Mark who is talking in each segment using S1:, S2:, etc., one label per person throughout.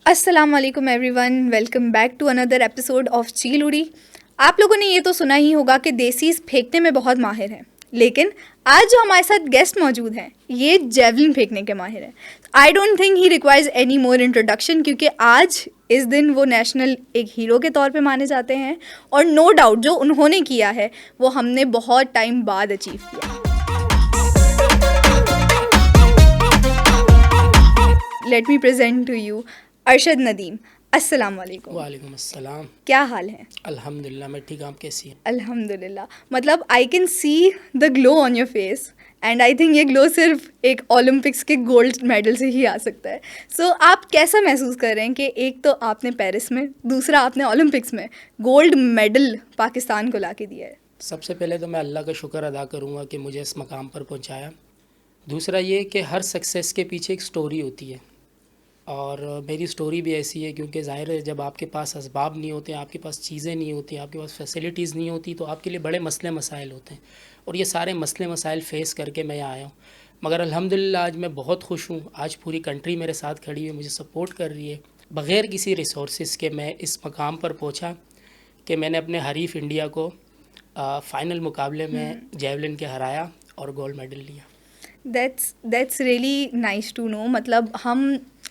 S1: अस्सलाम वालेकुम everyone, welcome back to another episode of Cheel Udi. आप लोगों ने ये तो सुना ही होगा कि देसीज फेंकने में बहुत माहिर हैं, लेकिन आज जो हमारे साथ गेस्ट मौजूद हैं ये जेवलिन फेंकने के माहिर हैं। I don't think he requires any more introduction, क्योंकि आज इस दिन वो नेशनल एक हीरो के तौर पे माने जाते हैं और नो डाउट जो उन्होंने किया है वो हमने बहुत टाइम बाद अचीव किया। Let me present to you Arshad Nadeem. अस्सलाम वालेकुम।
S2: वालेकुम अस्सलाम।
S1: क्या हाल है?
S2: अल्हम्दुलिल्लाह, मैं ठीक। आप कैसी हैं?
S1: अल्हम्दुलिल्लाह। मतलब I can see the glow on your face and I think ये ग्लो सिर्फ एक ओलंपिक्स के गोल्ड मेडल से ही आ सकता है। सो आप कैसा महसूस कर रहे हैं कि एक तो आपने पेरिस में, दूसरा आपने ओलंपिक्स में गोल्ड मेडल पाकिस्तान को ला के दिया है?
S2: सबसे पहले तो मैं अल्लाह का शुक्र अदा करूँगा कि मुझे इस मकाम पर पहुँचाया। दूसरा ये कि हर सक्सेस के पीछे एक स्टोरी होती है और मेरी स्टोरी भी ऐसी है, क्योंकि ज़ाहिर है जब आपके पास असबाब नहीं होते, आपके पास चीज़ें नहीं होती, आपके पास फैसिलिटीज़ नहीं होती, तो आपके लिए बड़े मसले मसाइल होते हैं और ये सारे मसले मसाइल फ़ेस करके मैं यहाँ आया हूँ। मगर अल्हम्दुलिल्लाह आज मैं बहुत खुश हूँ। आज पूरी कंट्री मेरे साथ खड़ी है, मुझे सपोर्ट कर रही है। बग़ैर किसी रिसोर्स के मैं इस मकाम पर पहुँचा कि मैंने अपने हरीफ इंडिया को फ़ाइनल मुकाबले में जेवलिन के हराया और गोल्ड मेडल लिया।
S1: That's really nice to know. मतलब हम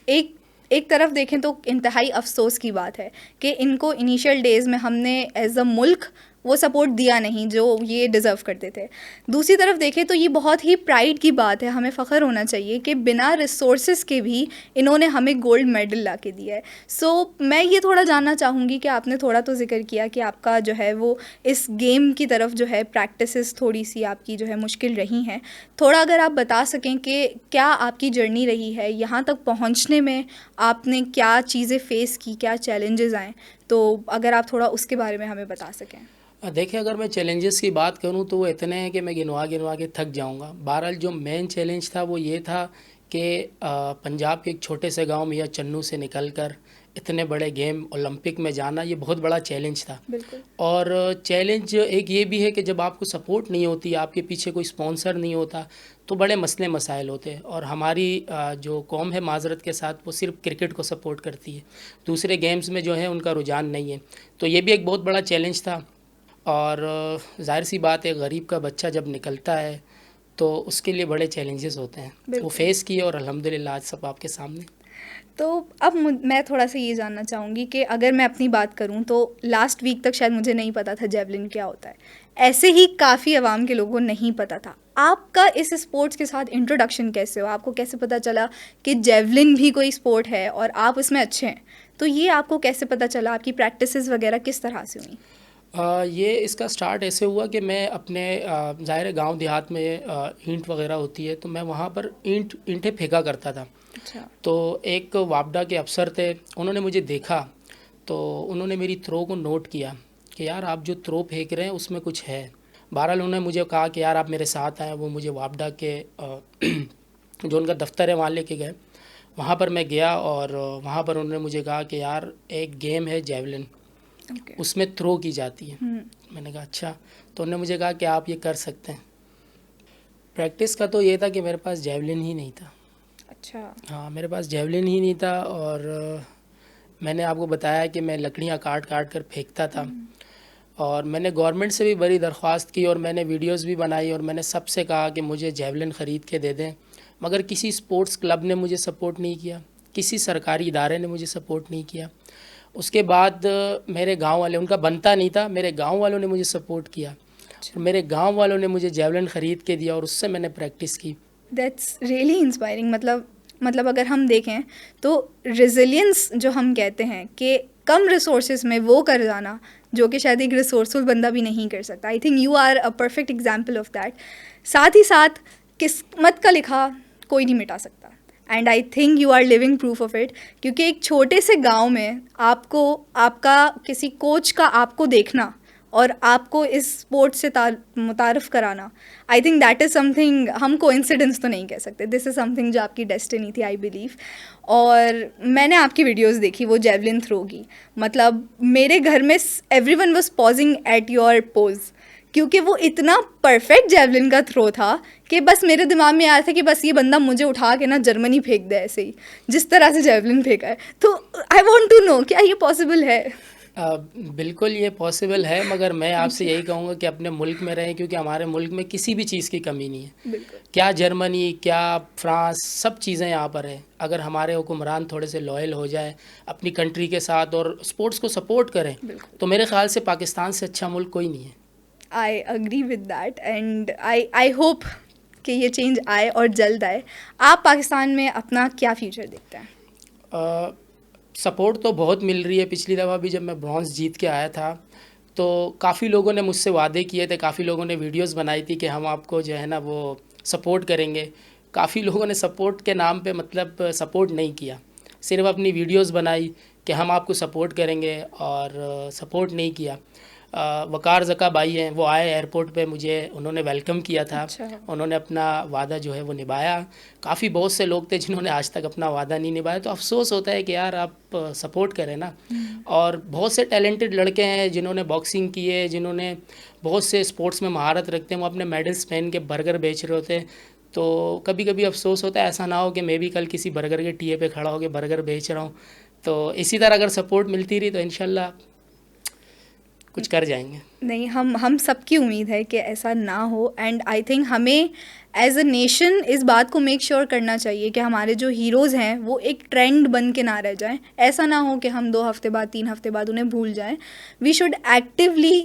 S1: एक तरफ देखें तो इंतहाई अफसोस की बात है कि इनको इनिशियल डेज़ में हमने एज अ मुल्क वो सपोर्ट दिया नहीं जो ये डिज़र्व करते थे। दूसरी तरफ देखें तो ये बहुत ही प्राइड की बात है, हमें फ़ख्र होना चाहिए कि बिना रिसोर्सेज के भी इन्होंने हमें गोल्ड मेडल ला के दिया है। सो मैं ये थोड़ा जानना चाहूँगी कि आपने थोड़ा तो जिक्र किया कि आपका जो है वो इस गेम की तरफ जो है प्रैक्टिसेस थोड़ी सी आपकी जो है मुश्किल रही हैं। थोड़ा अगर आप बता सकें कि क्या आपकी जर्नी रही है यहाँ तक पहुँचने में, आपने क्या चीज़ें फ़ेस की, क्या चैलेंजेस आए, तो अगर आप थोड़ा उसके बारे में हमें बता सकें।
S2: देखिए, अगर मैं चैलेंजेस की बात करूं तो वो इतने हैं कि मैं गिनवा गिनवा के थक जाऊंगा। बहरहाल जो मेन चैलेंज था वो ये था कि पंजाब के एक छोटे से गांव में या चन्नू से निकलकर इतने बड़े गेम ओलंपिक में जाना, ये बहुत बड़ा चैलेंज था।
S1: बिल्कुल।
S2: और चैलेंज एक ये भी है कि जब आपको सपोर्ट नहीं होती, आपके पीछे कोई स्पॉन्सर नहीं होता, तो बड़े मसले मसाइल होते हैं। और हमारी जो कौम है माजरत के साथ, वो सिर्फ क्रिकेट को सपोर्ट करती है, दूसरे गेम्स में जो है उनका रुझान नहीं है। तो ये भी एक बहुत बड़ा चैलेंज था। और ज़ाहिर सी बात है, गरीब का बच्चा जब निकलता है तो उसके लिए बड़े चैलेंजेस होते हैं, वो फेस किए और अल्हम्दुलिल्लाह आज सब आपके सामने।
S1: तो अब मैं थोड़ा सा ये जानना चाहूँगी कि अगर मैं अपनी बात करूँ तो लास्ट वीक तक शायद मुझे नहीं पता था जेवलिन क्या होता है, ऐसे ही काफ़ी आवाम के लोगों को नहीं पता था। आपका इस स्पोर्ट्स के साथ इंट्रोडक्शन कैसे हो? आपको कैसे पता चला कि जेवलिन भी कोई स्पोर्ट है और आप उसमें अच्छे हैं? तो ये आपको कैसे पता चला? आपकी प्रैक्टिसेस वगैरह किस तरह से हुई?
S2: ये इसका स्टार्ट ऐसे हुआ कि मैं अपने ज़ाहिर गांव देहात में ईंट वगैरह होती है, तो मैं वहाँ पर ईंटें फेंका करता था।
S1: अच्छा।
S2: तो एक वापडा के अफसर थे, उन्होंने मुझे देखा तो उन्होंने मेरी थ्रो को नोट किया कि यार आप जो थ्रो फेंक रहे हैं उसमें कुछ है। बहरहाल उन्होंने मुझे कहा कि यार आप मेरे साथ आएँ। वो मुझे वापडा के जो उनका दफ्तर है वहाँ लेके गए। वहाँ पर मैं गया और वहाँ पर उन्होंने मुझे कहा कि यार एक गेम है जेवलिन,
S1: Okay.
S2: उसमें थ्रो की जाती है। मैंने कहा अच्छा। तो उन्होंने मुझे कहा कि आप ये कर सकते हैं। प्रैक्टिस का तो ये था कि मेरे पास जेवलिन ही नहीं था।
S1: अच्छा।
S2: हाँ, मेरे पास जेवलिन ही नहीं था और मैंने आपको बताया कि मैं लकड़ियाँ काट काट कर फेंकता था। और मैंने गवर्नमेंट से भी बड़ी दरख्वास्त की और मैंने वीडियोस भी बनाई और मैंने सबसे कहा कि मुझे जेवलिन ख़रीद के दे दें, मगर किसी स्पोर्ट्स क्लब ने मुझे सपोर्ट नहीं किया, किसी सरकारी इदारे ने मुझे सपोर्ट नहीं किया। उसके बाद मेरे गांव वाले, उनका बनता नहीं था, मेरे गांव वालों ने मुझे सपोर्ट किया और मेरे गांव वालों ने मुझे जेवलिन ख़रीद के दिया और उससे मैंने प्रैक्टिस की।
S1: That's really inspiring. मतलब अगर हम देखें तो रिजिलियंस जो हम कहते हैं कि कम रिसोर्सेज में वो कर जाना जो कि शायद एक रिसोर्सफुल बंदा भी नहीं कर सकता। I think you are a perfect example of that. साथ ही साथ किस्मत का लिखा कोई नहीं मिटा सकता and I think you are living proof of it, क्योंकि एक छोटे से गांव में आपको आपका किसी कोच का आपको देखना और आपको इस स्पोर्ट से मुतारफ़ कराना, I think that is something, हम कोइंसिडेंस तो नहीं कह सकते, दिस इज़ समथिंग जो आपकी डेस्टिनी थी, आई बिलीव। और मैंने आपकी वीडियोस देखी वो जेवलिन थ्रो की। मतलब मेरे घर में everyone was pausing at your pose क्योंकि वो इतना परफेक्ट जेवलिन का थ्रो था कि बस मेरे दिमाग में आया था कि बस ये बंदा मुझे उठा के ना जर्मनी फेंक दे, ऐसे ही जिस तरह से जेवलिन फेंका है। तो आई वांट टू नो क्या ये पॉसिबल है?
S2: बिल्कुल ये पॉसिबल है, मगर मैं आपसे यही कहूँगा कि अपने मुल्क में रहें, क्योंकि हमारे मुल्क में किसी भी चीज़ की कमी नहीं है।
S1: बिल्कुल।
S2: क्या जर्मनी, क्या फ्रांस, सब चीज़ें यहाँ पर हैं। अगर हमारे हुक्मरान थोड़े से लॉयल हो जाए अपनी कंट्री के साथ और स्पोर्ट्स को सपोर्ट करें, तो मेरे ख्याल से पाकिस्तान से अच्छा मुल्क कोई नहीं है।
S1: I agree with that and I hope कि ये चेंज आए और जल्द आए। आप पाकिस्तान में अपना क्या फ्यूचर देखते हैं?
S2: सपोर्ट तो बहुत मिल रही है। पिछली दफ़ा भी जब मैं ब्रॉन्ज़ जीत के आया था तो काफ़ी लोगों ने मुझसे वादे किए थे, काफ़ी लोगों ने वीडियोस बनाई थी कि हम आपको जो है ना वो सपोर्ट करेंगे। काफ़ी लोगों ने सपोर्ट के नाम पे मतलब सपोर्ट नहीं किया, सिर्फ अपनी वीडियोस बनाई कि हम आपको सपोर्ट करेंगे और सपोर्ट नहीं किया। वकार ज़का भाई हैं, वो आए एयरपोर्ट पे, मुझे उन्होंने वेलकम किया था।
S1: अच्छा।
S2: उन्होंने अपना वादा जो है वो निभाया। काफ़ी बहुत से लोग थे जिन्होंने आज तक अपना वादा नहीं निभाया, तो अफसोस होता है कि यार आप सपोर्ट करें ना। और बहुत से टैलेंटेड लड़के हैं जिन्होंने बॉक्सिंग की है, जिन्होंने बहुत से स्पोर्ट्स में महारत रखते हैं, वो अपने मेडल्स पहन के बर्गर बेच रहे होते हैं। तो कभी कभी अफसोस होता है ऐसा ना हो कि मैं भी कल किसी बर्गर के टीए पे खड़ा होकर बर्गर बेच रहा हूँ। तो इसी तरह अगर सपोर्ट मिलती रही तो इंशाल्लाह कुछ कर जाएंगे।
S1: नहीं, हम सबकी उम्मीद है कि ऐसा ना हो एंड आई थिंक हमें एज अ नेशन इस बात को मेक श्योर करना चाहिए कि हमारे जो हीरोज़ हैं वो एक ट्रेंड बन के ना रह जाएं। ऐसा ना हो कि हम 2 हफ्ते बाद 3 हफ्ते बाद उन्हें भूल जाएं। We should actively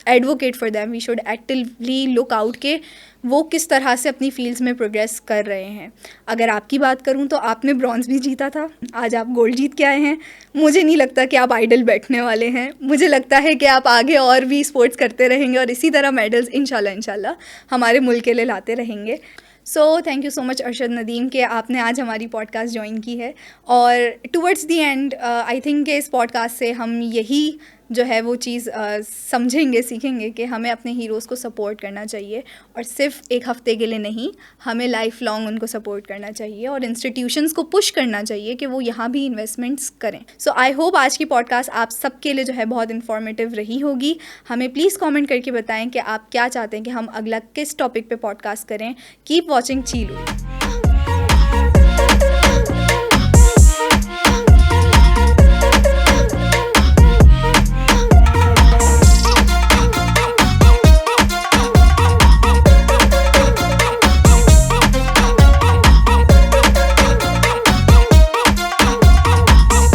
S1: advocate for them, we should actively look out के वो किस तरह से अपनी फील्ड्स में प्रोग्रेस कर रहे हैं। अगर आपकी बात करूं तो आपने ब्रॉन्ज़ भी जीता था, आज आप गोल्ड जीत के आए हैं। मुझे नहीं लगता कि आप आइडल बैठने वाले हैं। मुझे लगता है कि आप आगे और भी स्पोर्ट्स करते रहेंगे और इसी तरह मेडल्स इंशाल्लाह हमारे मुल्क के लिए लाते रहेंगे। So thank you so much Arshad Nadeem कि आपने आज हमारी पॉडकास्ट ज्वाइन की है। और towards the end I think इस पॉडकास्ट से हम यही जो है वो चीज़ समझेंगे, सीखेंगे कि हमें अपने हीरोज़ को सपोर्ट करना चाहिए और सिर्फ एक हफ़्ते के लिए नहीं, हमें लाइफ लॉन्ग उनको सपोर्ट करना चाहिए और इंस्टीट्यूशंस को पुश करना चाहिए कि वो यहाँ भी इन्वेस्टमेंट्स करें। सो आई होप आज की पॉडकास्ट आप सबके लिए जो है बहुत इन्फॉर्मेटिव रही होगी। हमें प्लीज़ कमेंट करके बताएं कि आप क्या चाहते हैं कि हम अगला किस टॉपिक पे पॉडकास्ट करें। Keep watching चीलू।